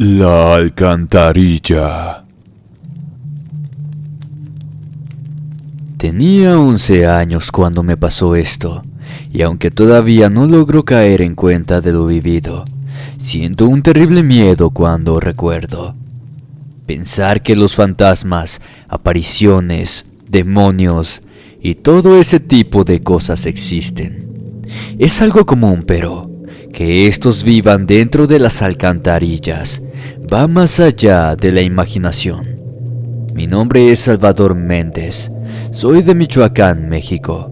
La alcantarilla. Tenía 11 años cuando me pasó esto, y aunque todavía no logro caer en cuenta de lo vivido, siento un terrible miedo cuando recuerdo. Pensar que los fantasmas, apariciones, demonios y todo ese tipo de cosas existen. Es algo común, pero que estos vivan dentro de las alcantarillas va más allá de la imaginación. Mi nombre es Salvador Méndez, soy de Michoacán, México.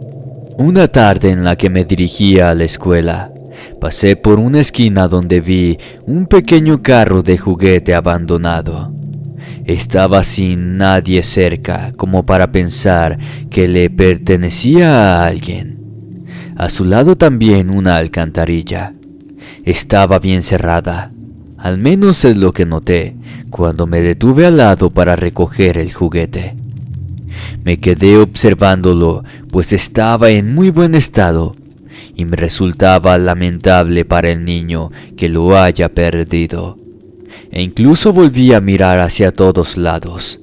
Una tarde en la que me dirigía a la escuela, pasé por una esquina donde vi un pequeño carro de juguete abandonado. Estaba sin nadie cerca como para pensar que le pertenecía a alguien. A su lado también una alcantarilla. Estaba bien cerrada, al menos es lo que noté cuando me detuve al lado para recoger el juguete. Me quedé observándolo, pues estaba en muy buen estado, y me resultaba lamentable para el niño que lo haya perdido. E incluso volví a mirar hacia todos lados,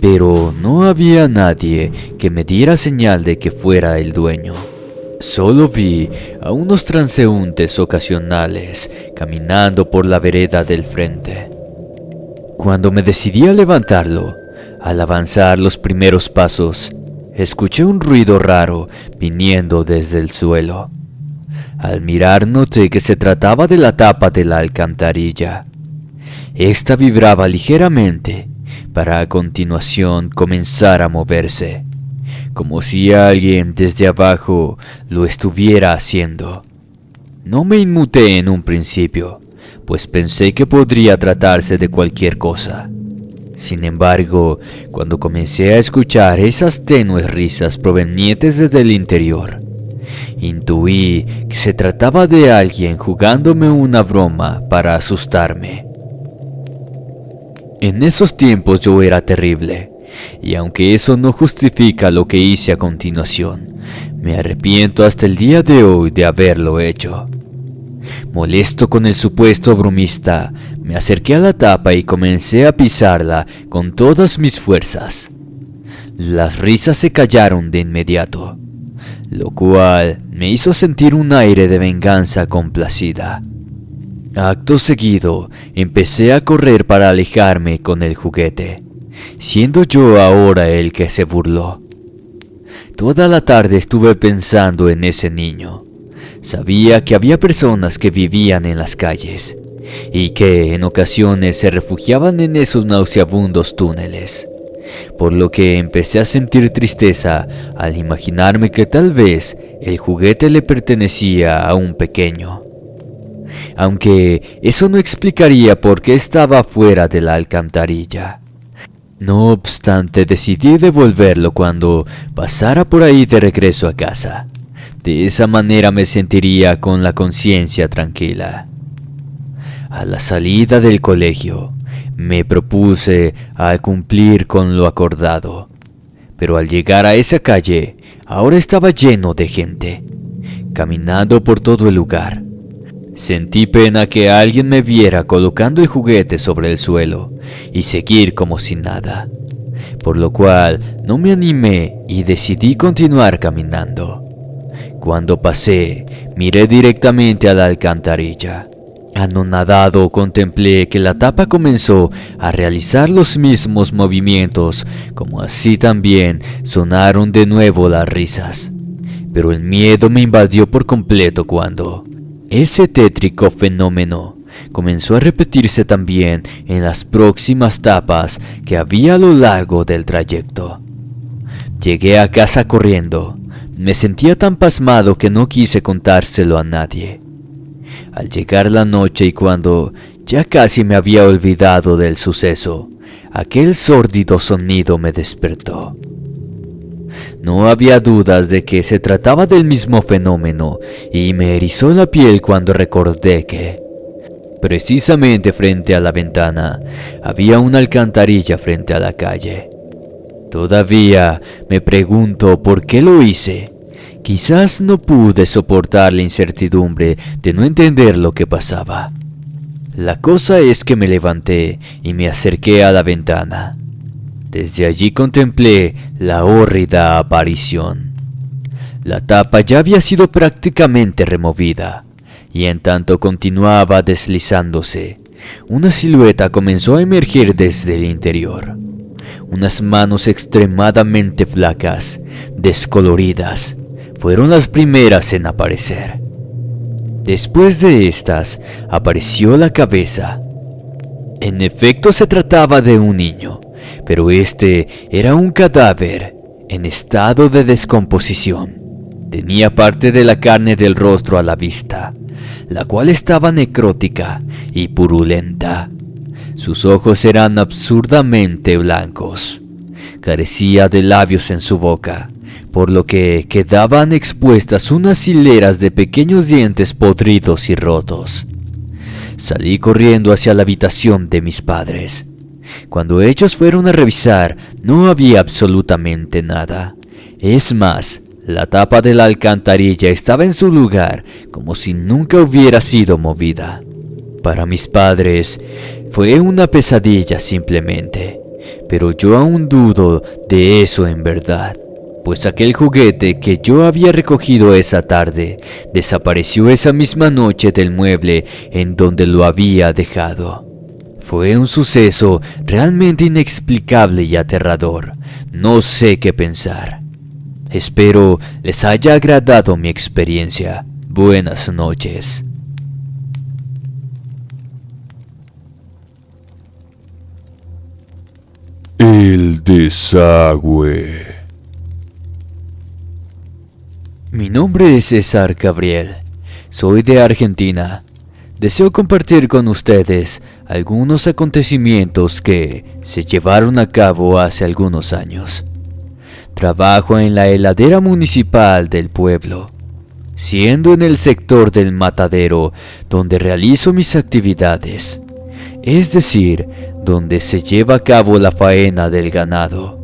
pero no había nadie que me diera señal de que fuera el dueño. Solo vi a unos transeúntes ocasionales caminando por la vereda del frente. Cuando me decidí a levantarlo, al avanzar los primeros pasos, escuché un ruido raro viniendo desde el suelo. Al mirar noté que se trataba de la tapa de la alcantarilla. Esta vibraba ligeramente para a continuación comenzar a moverse, como si alguien desde abajo lo estuviera haciendo. No me inmuté en un principio, pues pensé que podría tratarse de cualquier cosa. Sin embargo, cuando comencé a escuchar esas tenues risas provenientes desde el interior, intuí que se trataba de alguien jugándome una broma para asustarme. En esos tiempos yo era terrible, y aunque eso no justifica lo que hice a continuación, me arrepiento hasta el día de hoy de haberlo hecho. Molesto con el supuesto bromista, me acerqué a la tapa y comencé a pisarla con todas mis fuerzas. Las risas se callaron de inmediato, lo cual me hizo sentir un aire de venganza complacida. Acto seguido, empecé a correr para alejarme con el juguete, siendo yo ahora el que se burló. Toda la tarde estuve pensando en ese niño. Sabía que había personas que vivían en las calles y que en ocasiones se refugiaban en esos nauseabundos túneles, por lo que empecé a sentir tristeza al imaginarme que tal vez el juguete le pertenecía a un pequeño. Aunque eso no explicaría por qué estaba fuera de la alcantarilla. No obstante, decidí devolverlo cuando pasara por ahí de regreso a casa. De esa manera me sentiría con la conciencia tranquila. A la salida del colegio, me propuse a cumplir con lo acordado. Pero al llegar a esa calle, ahora estaba lleno de gente, caminando por todo el lugar. Sentí pena que alguien me viera colocando el juguete sobre el suelo y seguir como si nada, por lo cual no me animé y decidí continuar caminando. Cuando pasé, miré directamente a la alcantarilla. Anonadado contemplé que la tapa comenzó a realizar los mismos movimientos, como así también sonaron de nuevo las risas. Pero el miedo me invadió por completo cuando ese tétrico fenómeno comenzó a repetirse también en las próximas tapas que había a lo largo del trayecto. Llegué a casa corriendo. Me sentía tan pasmado que no quise contárselo a nadie. Al llegar la noche y cuando ya casi me había olvidado del suceso, aquel sórdido sonido me despertó. No había dudas de que se trataba del mismo fenómeno y me erizó la piel cuando recordé que, precisamente frente a la ventana, había una alcantarilla frente a la calle. Todavía me pregunto por qué lo hice. Quizás no pude soportar la incertidumbre de no entender lo que pasaba. La cosa es que me levanté y me acerqué a la ventana. Desde allí contemplé la hórrida aparición. La tapa ya había sido prácticamente removida, y en tanto continuaba deslizándose, una silueta comenzó a emerger desde el interior. Unas manos extremadamente flacas, descoloridas, fueron las primeras en aparecer. Después de estas, apareció la cabeza. En efecto, se trataba de un niño, pero este era un cadáver en estado de descomposición. Tenía parte de la carne del rostro a la vista, la cual estaba necrótica y purulenta. Sus ojos eran absurdamente blancos. Carecía de labios en su boca, por lo que quedaban expuestas unas hileras de pequeños dientes podridos y rotos. Salí corriendo hacia la habitación de mis padres. Cuando ellos fueron a revisar, no había absolutamente nada. Es más, la tapa de la alcantarilla estaba en su lugar, como si nunca hubiera sido movida. Para mis padres, fue una pesadilla simplemente, pero yo aún dudo de eso en verdad, pues aquel juguete que yo había recogido esa tarde desapareció esa misma noche del mueble en donde lo había dejado. Fue un suceso realmente inexplicable y aterrador. No sé qué pensar. Espero les haya agradado mi experiencia. Buenas noches. El desagüe. Mi nombre es César Gabriel. Soy de Argentina. Deseo compartir con ustedes algunos acontecimientos que se llevaron a cabo hace algunos años. Trabajo en la heladera municipal del pueblo, siendo en el sector del matadero donde realizo mis actividades, es decir, donde se lleva a cabo la faena del ganado.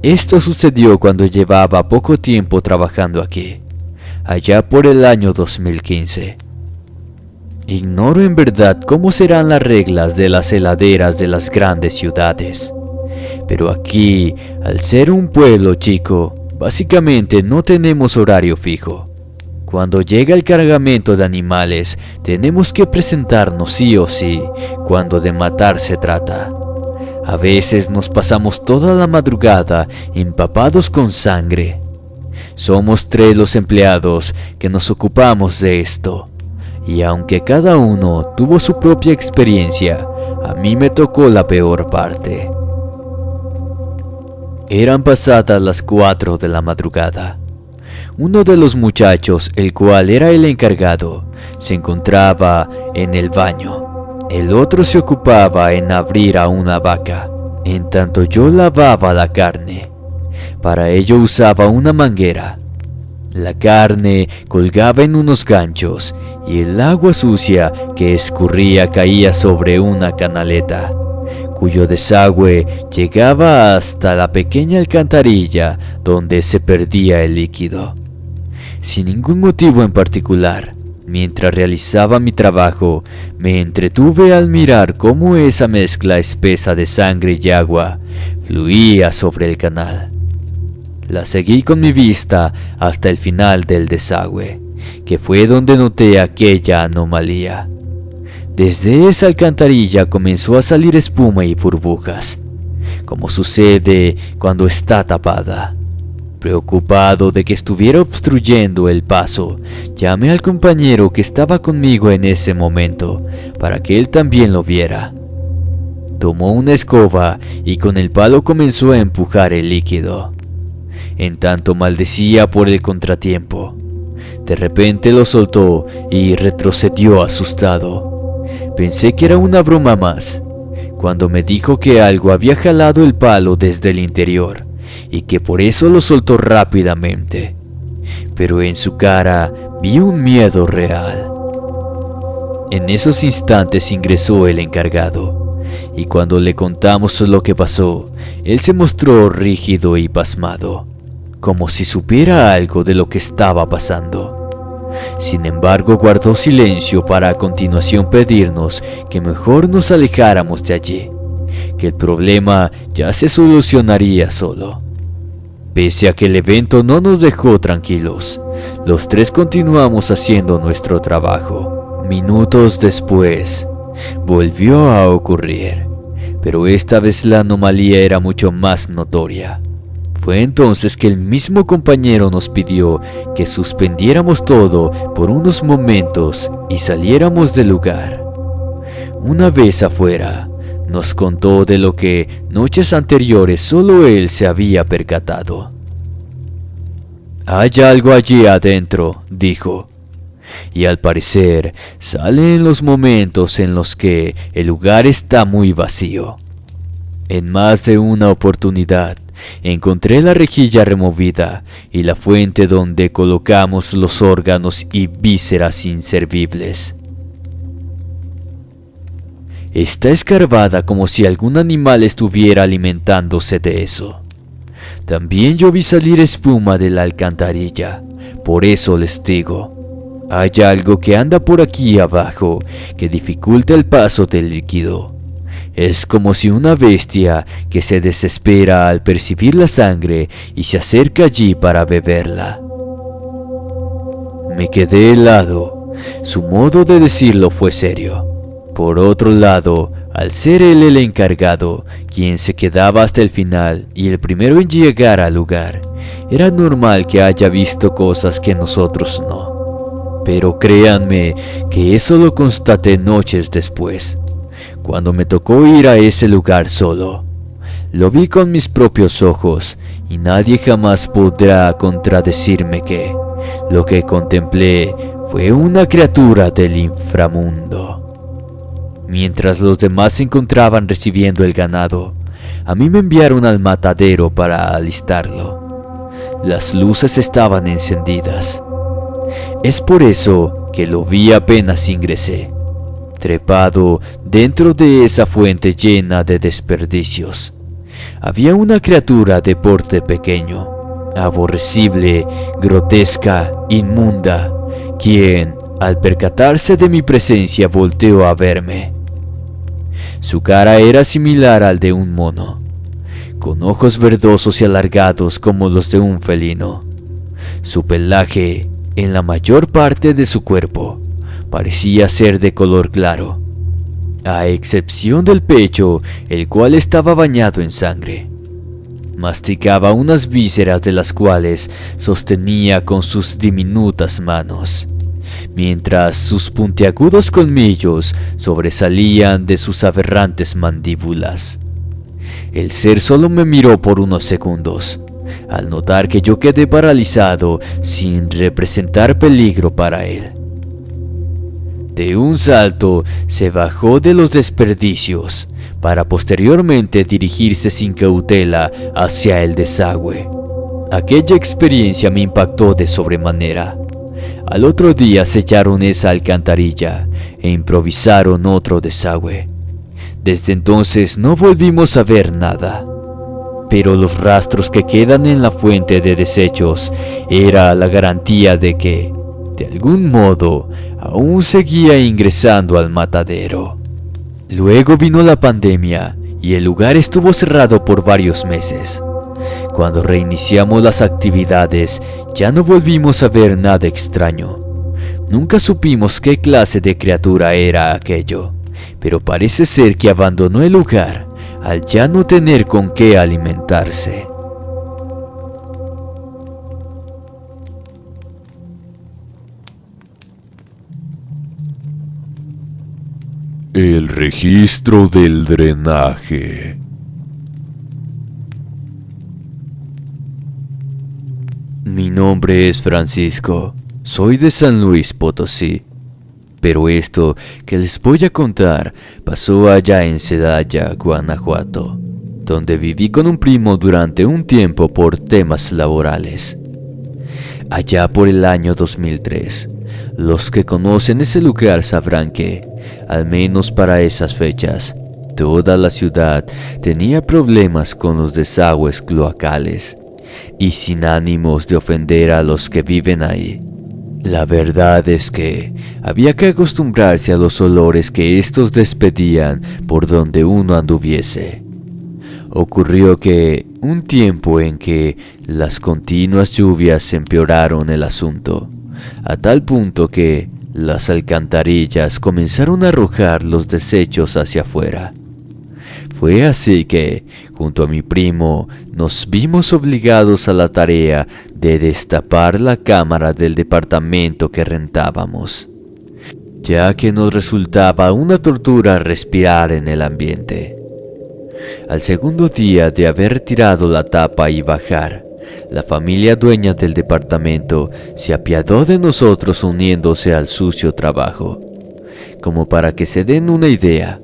Esto sucedió cuando llevaba poco tiempo trabajando aquí, allá por el año 2015. Ignoro en verdad cómo serán las reglas de las heladeras de las grandes ciudades, pero aquí, al ser un pueblo chico, básicamente no tenemos horario fijo. Cuando llega el cargamento de animales, tenemos que presentarnos sí o sí, cuando de matar se trata. A veces nos pasamos toda la madrugada empapados con sangre. Somos 3 los empleados que nos ocupamos de esto. Y aunque cada uno tuvo su propia experiencia, a mí me tocó la peor parte. Eran pasadas las 4 de la madrugada. Uno de los muchachos, el cual era el encargado, se encontraba en el baño. El otro se ocupaba en abrir a una vaca, en tanto yo lavaba la carne. Para ello usaba una manguera. La carne colgaba en unos ganchos y el agua sucia que escurría caía sobre una canaleta, cuyo desagüe llegaba hasta la pequeña alcantarilla donde se perdía el líquido. Sin ningún motivo en particular, mientras realizaba mi trabajo, me entretuve al mirar cómo esa mezcla espesa de sangre y agua fluía sobre el canal. La seguí con mi vista hasta el final del desagüe, que fue donde noté aquella anomalía. Desde esa alcantarilla comenzó a salir espuma y burbujas, como sucede cuando está tapada. Preocupado de que estuviera obstruyendo el paso, llamé al compañero que estaba conmigo en ese momento, para que él también lo viera. Tomó una escoba y con el palo comenzó a empujar el líquido. En tanto maldecía por el contratiempo. De repente lo soltó y retrocedió asustado. Pensé que era una broma más, cuando me dijo que algo había jalado el palo desde el interior y que por eso lo soltó rápidamente. Pero en su cara vi un miedo real. En esos instantes ingresó el encargado, y cuando le contamos lo que pasó, él se mostró rígido y pasmado, como si supiera algo de lo que estaba pasando. Sin embargo, guardó silencio para a continuación pedirnos que mejor nos alejáramos de allí, que el problema ya se solucionaría solo. Pese a que el evento no nos dejó tranquilos, los tres continuamos haciendo nuestro trabajo. Minutos después, volvió a ocurrir, pero esta vez la anomalía era mucho más notoria. Fue entonces que el mismo compañero nos pidió que suspendiéramos todo por unos momentos y saliéramos del lugar. Una vez afuera, nos contó de lo que noches anteriores solo él se había percatado. «Hay algo allí adentro», dijo, «y al parecer sale en los momentos en los que el lugar está muy vacío. En más de una oportunidad, encontré la rejilla removida y la fuente donde colocamos los órganos y vísceras inservibles. Está escarbada como si algún animal estuviera alimentándose de eso. También yo vi salir espuma de la alcantarilla, por eso les digo, hay algo que anda por aquí abajo que dificulta el paso del líquido. Es como si una bestia que se desespera al percibir la sangre y se acerca allí para beberla». Me quedé helado. Su modo de decirlo fue serio. Por otro lado, al ser él el encargado, quien se quedaba hasta el final y el primero en llegar al lugar, era normal que haya visto cosas que nosotros no. Pero créanme que eso lo constaté noches después, cuando me tocó ir a ese lugar solo. Lo vi con mis propios ojos y nadie jamás podrá contradecirme que lo que contemplé fue una criatura del inframundo. Mientras los demás se encontraban recibiendo el ganado, a mí me enviaron al matadero para alistarlo. Las luces estaban encendidas. Es por eso que lo vi apenas ingresé, trepado dentro de esa fuente llena de desperdicios. Había una criatura de porte pequeño, aborrecible, grotesca, inmunda, quien, al percatarse de mi presencia, volteó a verme. Su cara era similar al de un mono, con ojos verdosos y alargados como los de un felino. Su pelaje, en la mayor parte de su cuerpo, parecía ser de color claro, a excepción del pecho, el cual estaba bañado en sangre. Masticaba unas vísceras de las cuales sostenía con sus diminutas manos, mientras sus puntiagudos colmillos sobresalían de sus aberrantes mandíbulas. El ser solo me miró por unos segundos, al notar que yo quedé paralizado sin representar peligro para él. De un salto se bajó de los desperdicios para posteriormente dirigirse sin cautela hacia el desagüe. Aquella experiencia me impactó de sobremanera. Al otro día sellaron esa alcantarilla e improvisaron otro desagüe. Desde entonces no volvimos a ver nada, pero los rastros que quedan en la fuente de desechos era la garantía de que, de algún modo, aún seguía ingresando al matadero. Luego vino la pandemia y el lugar estuvo cerrado por varios meses. Cuando reiniciamos las actividades, ya no volvimos a ver nada extraño. Nunca supimos qué clase de criatura era aquello, pero parece ser que abandonó el lugar al ya no tener con qué alimentarse. El registro del drenaje. Mi nombre es Francisco, soy de San Luis Potosí, pero esto que les voy a contar pasó allá en Celaya, Guanajuato, donde viví con un primo durante un tiempo por temas laborales. Allá por el año 2003, los que conocen ese lugar sabrán que, al menos para esas fechas, toda la ciudad tenía problemas con los desagües cloacales. Y sin ánimos de ofender a los que viven ahí, La verdad es que había que acostumbrarse a los olores que estos despedían por donde uno anduviese. Ocurrió que un tiempo en que las continuas lluvias empeoraron el asunto, a tal punto que las alcantarillas comenzaron a arrojar los desechos hacia afuera. Fue así que, junto a mi primo, nos vimos obligados a la tarea de destapar la cámara del departamento que rentábamos, ya que nos resultaba una tortura respirar en el ambiente. Al segundo día de haber retirado la tapa y bajar, la familia dueña del departamento se apiadó de nosotros uniéndose al sucio trabajo. Como para que se den una idea,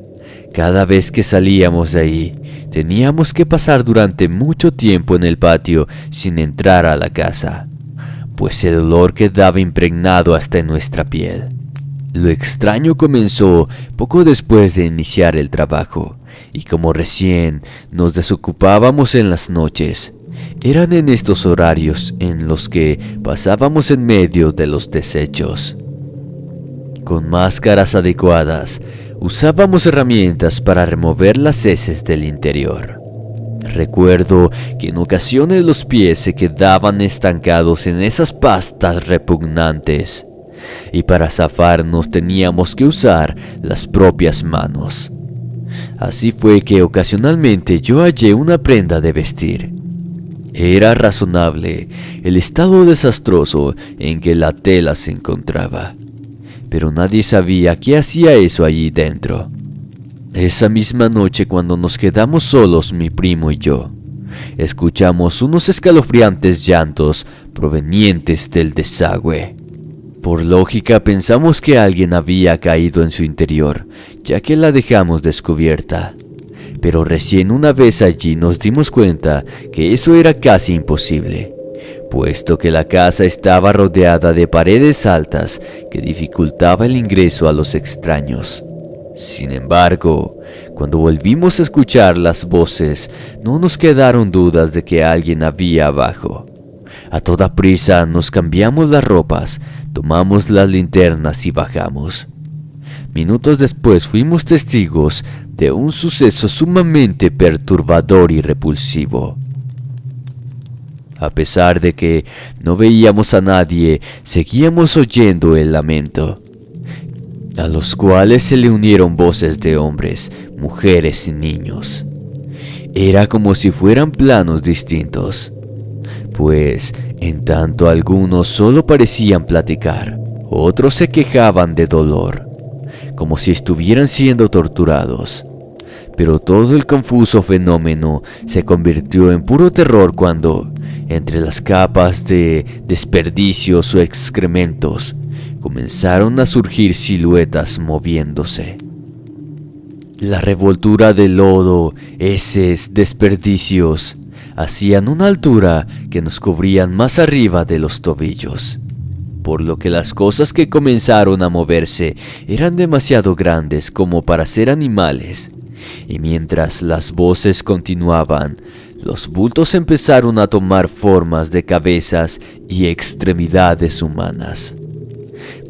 cada vez que salíamos de ahí, teníamos que pasar durante mucho tiempo en el patio sin entrar a la casa, pues el olor quedaba impregnado hasta en nuestra piel. Lo extraño comenzó poco después de iniciar el trabajo, y como recién nos desocupábamos en las noches, eran en estos horarios en los que pasábamos en medio de los desechos. Con máscaras adecuadas, usábamos herramientas para remover las heces del interior. Recuerdo que en ocasiones los pies se quedaban estancados en esas pastas repugnantes, y para zafarnos teníamos que usar las propias manos. Así fue que ocasionalmente yo hallé una prenda de vestir. Era razonable el estado desastroso en que la tela se encontraba, pero nadie sabía qué hacía eso allí dentro. Esa misma noche, cuando nos quedamos solos mi primo y yo, escuchamos unos escalofriantes llantos provenientes del desagüe. Por lógica pensamos que alguien había caído en su interior, ya que la dejamos descubierta. Pero recién una vez allí nos dimos cuenta que eso era casi imposible, puesto que la casa estaba rodeada de paredes altas que dificultaba el ingreso a los extraños. Sin embargo, cuando volvimos a escuchar las voces, no nos quedaron dudas de que alguien había abajo. A toda prisa nos cambiamos las ropas, tomamos las linternas y bajamos. Minutos después fuimos testigos de un suceso sumamente perturbador y repulsivo. A pesar de que no veíamos a nadie, seguíamos oyendo el lamento, a los cuales se le unieron voces de hombres, mujeres y niños. Era como si fueran planos distintos, pues en tanto algunos solo parecían platicar, otros se quejaban de dolor, como si estuvieran siendo torturados. Pero todo el confuso fenómeno se convirtió en puro terror cuando, entre las capas de desperdicios o excrementos, comenzaron a surgir siluetas moviéndose. La revoltura de lodo, heces, desperdicios, hacían una altura que nos cubrían más arriba de los tobillos, por lo que las cosas que comenzaron a moverse eran demasiado grandes como para ser animales, y mientras las voces continuaban, los bultos empezaron a tomar formas de cabezas y extremidades humanas.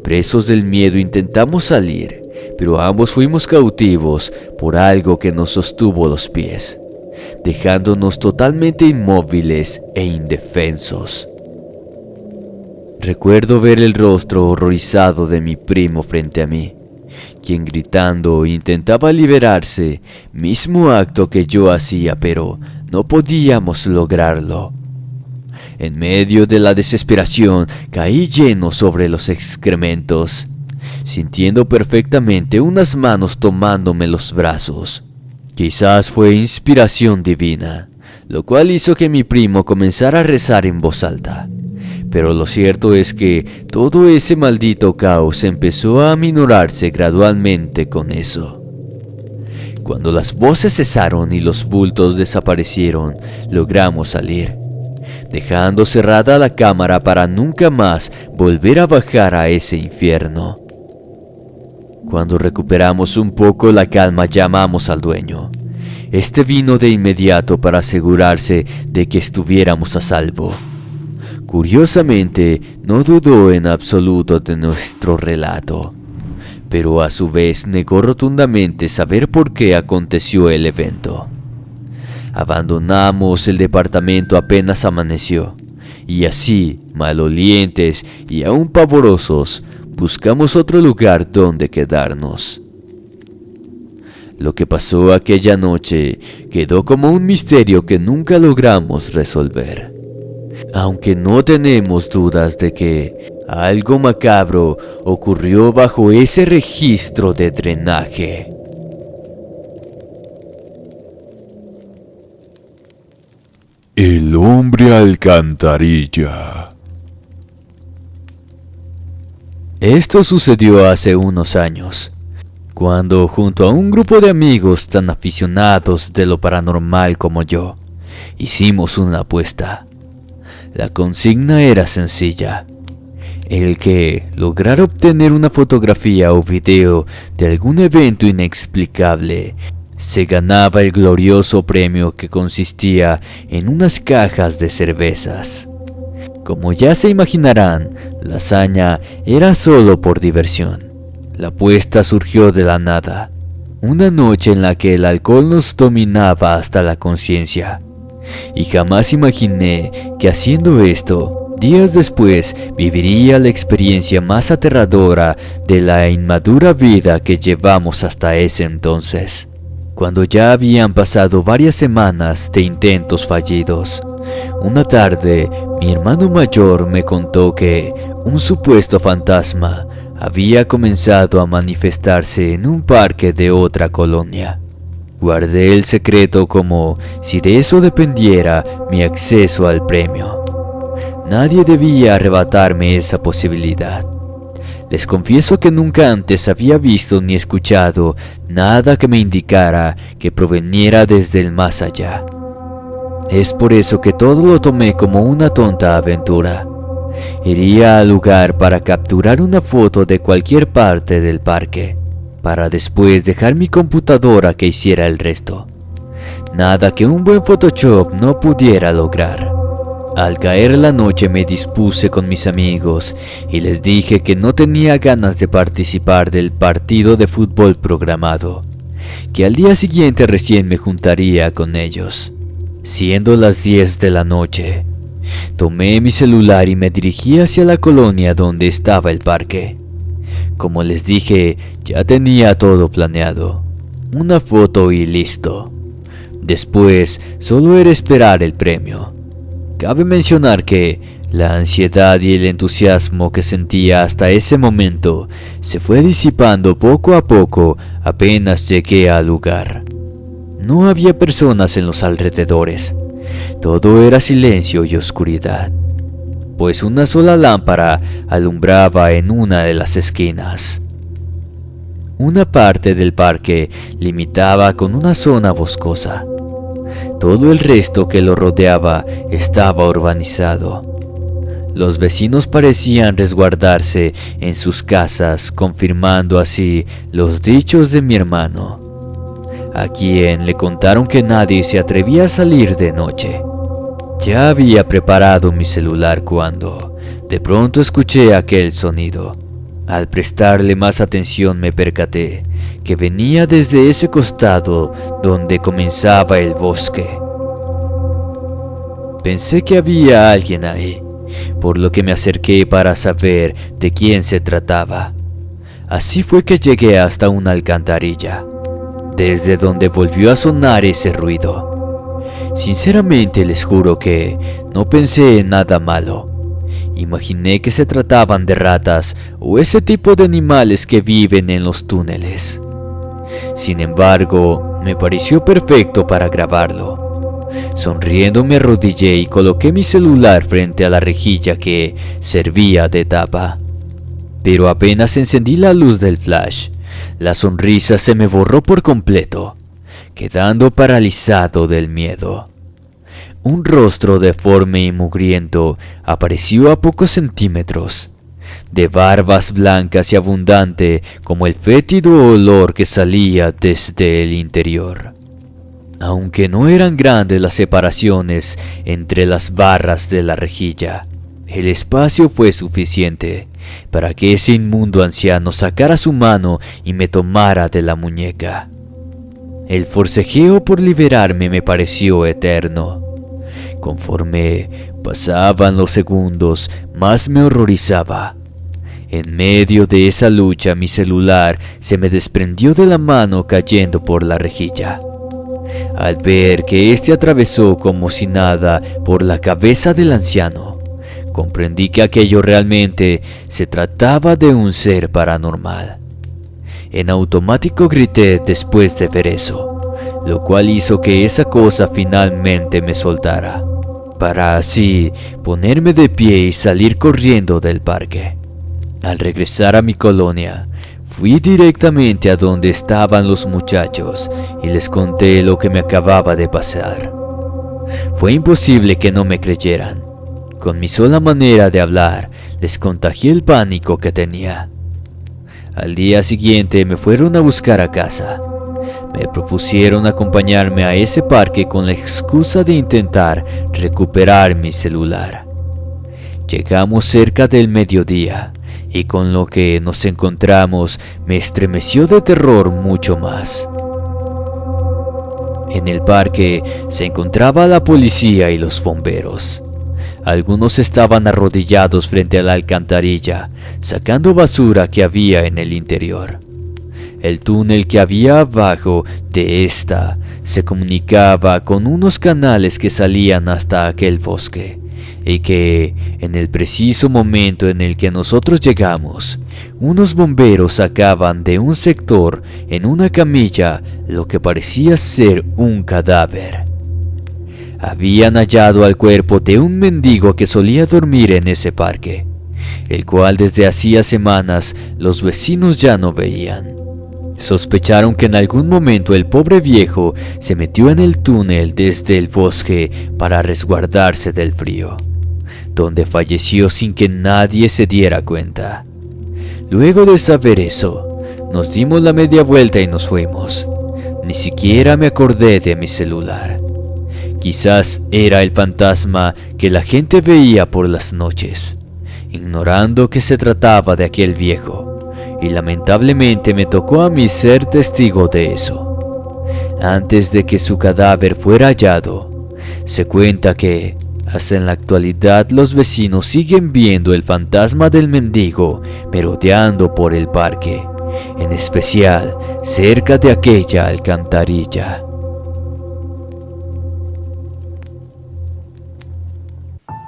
Presos del miedo intentamos salir, pero ambos fuimos cautivos por algo que nos sostuvo los pies, dejándonos totalmente inmóviles e indefensos. Recuerdo ver el rostro horrorizado de mi primo frente a mí, quien gritando intentaba liberarse, mismo acto que yo hacía, pero no podíamos lograrlo. En medio de la desesperación caí lleno sobre los excrementos, sintiendo perfectamente unas manos tomándome los brazos. Quizás fue inspiración divina, lo cual hizo que mi primo comenzara a rezar en voz alta. Pero lo cierto es que todo ese maldito caos empezó a aminorarse gradualmente con eso. Cuando las voces cesaron y los bultos desaparecieron, logramos salir, dejando cerrada la cámara para nunca más volver a bajar a ese infierno. Cuando recuperamos un poco la calma, llamamos al dueño. Este vino de inmediato para asegurarse de que estuviéramos a salvo. Curiosamente, no dudó en absoluto de nuestro relato, pero a su vez negó rotundamente saber por qué aconteció el evento. Abandonamos el departamento apenas amaneció, y así, malolientes y aún pavorosos, buscamos otro lugar donde quedarnos. Lo que pasó aquella noche quedó como un misterio que nunca logramos resolver. Aunque no tenemos dudas de que algo macabro ocurrió bajo ese registro de drenaje. El hombre alcantarilla. Esto sucedió hace unos años, cuando junto a un grupo de amigos tan aficionados de lo paranormal como yo, hicimos una apuesta. La consigna era sencilla: el que lograra obtener una fotografía o video de algún evento inexplicable se ganaba el glorioso premio que consistía en unas cajas de cervezas. Como ya se imaginarán, la hazaña era solo por diversión. La apuesta surgió de la nada, una noche en la que el alcohol nos dominaba hasta la conciencia. Y jamás imaginé que haciendo esto, días después viviría la experiencia más aterradora de la inmadura vida que llevamos hasta ese entonces. Cuando ya habían pasado varias semanas de intentos fallidos, una tarde mi hermano mayor me contó que un supuesto fantasma había comenzado a manifestarse en un parque de otra colonia. Guardé el secreto como si de eso dependiera mi acceso al premio. Nadie debía arrebatarme esa posibilidad. Les confieso que nunca antes había visto ni escuchado nada que me indicara que proveniera desde el más allá. Es por eso que todo lo tomé como una tonta aventura. Iría al lugar para capturar una foto de cualquier parte del parque, para después dejar mi computadora que hiciera el resto. Nada que un buen Photoshop no pudiera lograr. Al caer la noche me dispuse con mis amigos y les dije que no tenía ganas de participar del partido de fútbol programado, que al día siguiente recién me juntaría con ellos. Siendo las 10 de la noche, tomé mi celular y me dirigí hacia la colonia donde estaba el parque. Como les dije, ya tenía todo planeado. Una foto y listo. Después, solo era esperar el premio. Cabe mencionar que la ansiedad y el entusiasmo que sentía hasta ese momento se fue disipando poco a poco apenas llegué al lugar. No había personas en los alrededores. Todo era silencio y oscuridad, pues una sola lámpara alumbraba en una de las esquinas. Una parte del parque limitaba con una zona boscosa. Todo el resto que lo rodeaba estaba urbanizado. Los vecinos parecían resguardarse en sus casas, confirmando así los dichos de mi hermano, a quien le contaron que nadie se atrevía a salir de noche. Ya había preparado mi celular cuando de pronto escuché aquel sonido. Al prestarle más atención me percaté que venía desde ese costado donde comenzaba el bosque. Pensé que había alguien ahí, por lo que me acerqué para saber de quién se trataba. Así fue que llegué hasta una alcantarilla, desde donde volvió a sonar ese ruido. Sinceramente les juro que no pensé en nada malo. Imaginé que se trataban de ratas o ese tipo de animales que viven en los túneles. Sin embargo, me pareció perfecto para grabarlo. Sonriendo me arrodillé y coloqué mi celular frente a la rejilla que servía de tapa. Pero apenas encendí la luz del flash, la sonrisa se me borró por completo, quedando paralizado del miedo. Un rostro deforme y mugriento apareció a pocos centímetros, de barbas blancas y abundante como el fétido olor que salía desde el interior. Aunque no eran grandes las separaciones entre las barras de la rejilla, El espacio fue suficiente para que ese inmundo anciano sacara su mano y me tomara de la muñeca. El forcejeo por liberarme me pareció eterno. Conforme pasaban los segundos, más me horrorizaba. En medio de esa lucha, mi celular se me desprendió de la mano cayendo por la rejilla. Al ver que este atravesó como si nada por la cabeza del anciano, comprendí que aquello realmente se trataba de un ser paranormal. En automático grité después de ver eso, lo cual hizo que esa cosa finalmente me soltara, para así ponerme de pie y salir corriendo del parque. Al regresar a mi colonia, fui directamente a donde estaban los muchachos y les conté lo que me acababa de pasar. Fue imposible que no me creyeran. Con mi sola manera de hablar, les contagié el pánico que tenía. Al día siguiente me fueron a buscar a casa. Me propusieron acompañarme a ese parque con la excusa de intentar recuperar mi celular. Llegamos cerca del mediodía y con lo que nos encontramos me estremeció de terror mucho más. En el parque se encontraba la policía y los bomberos. Algunos estaban arrodillados frente a la alcantarilla, sacando basura que había en el interior. El túnel que había abajo de esta se comunicaba con unos canales que salían hasta aquel bosque, y que, en el preciso momento en el que nosotros llegamos, unos bomberos sacaban de un sector en una camilla lo que parecía ser un cadáver. Habían hallado al cuerpo de un mendigo que solía dormir en ese parque, el cual desde hacía semanas los vecinos ya no veían. Sospecharon que en algún momento el pobre viejo se metió en el túnel desde el bosque para resguardarse del frío, donde falleció sin que nadie se diera cuenta. Luego de saber eso, nos dimos la media vuelta y nos fuimos. Ni siquiera me acordé de mi celular. Quizás era el fantasma que la gente veía por las noches, ignorando que se trataba de aquel viejo, y lamentablemente me tocó a mí ser testigo de eso. Antes de que su cadáver fuera hallado, se cuenta que, hasta en la actualidad, los vecinos siguen viendo el fantasma del mendigo merodeando por el parque, en especial cerca de aquella alcantarilla.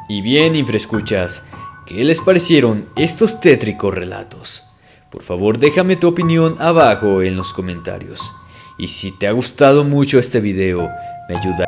Y bien, infraescuchas, ¿qué les parecieron estos tétricos relatos? Por favor, déjame tu opinión abajo en los comentarios. Y si te ha gustado mucho este video, me ayudará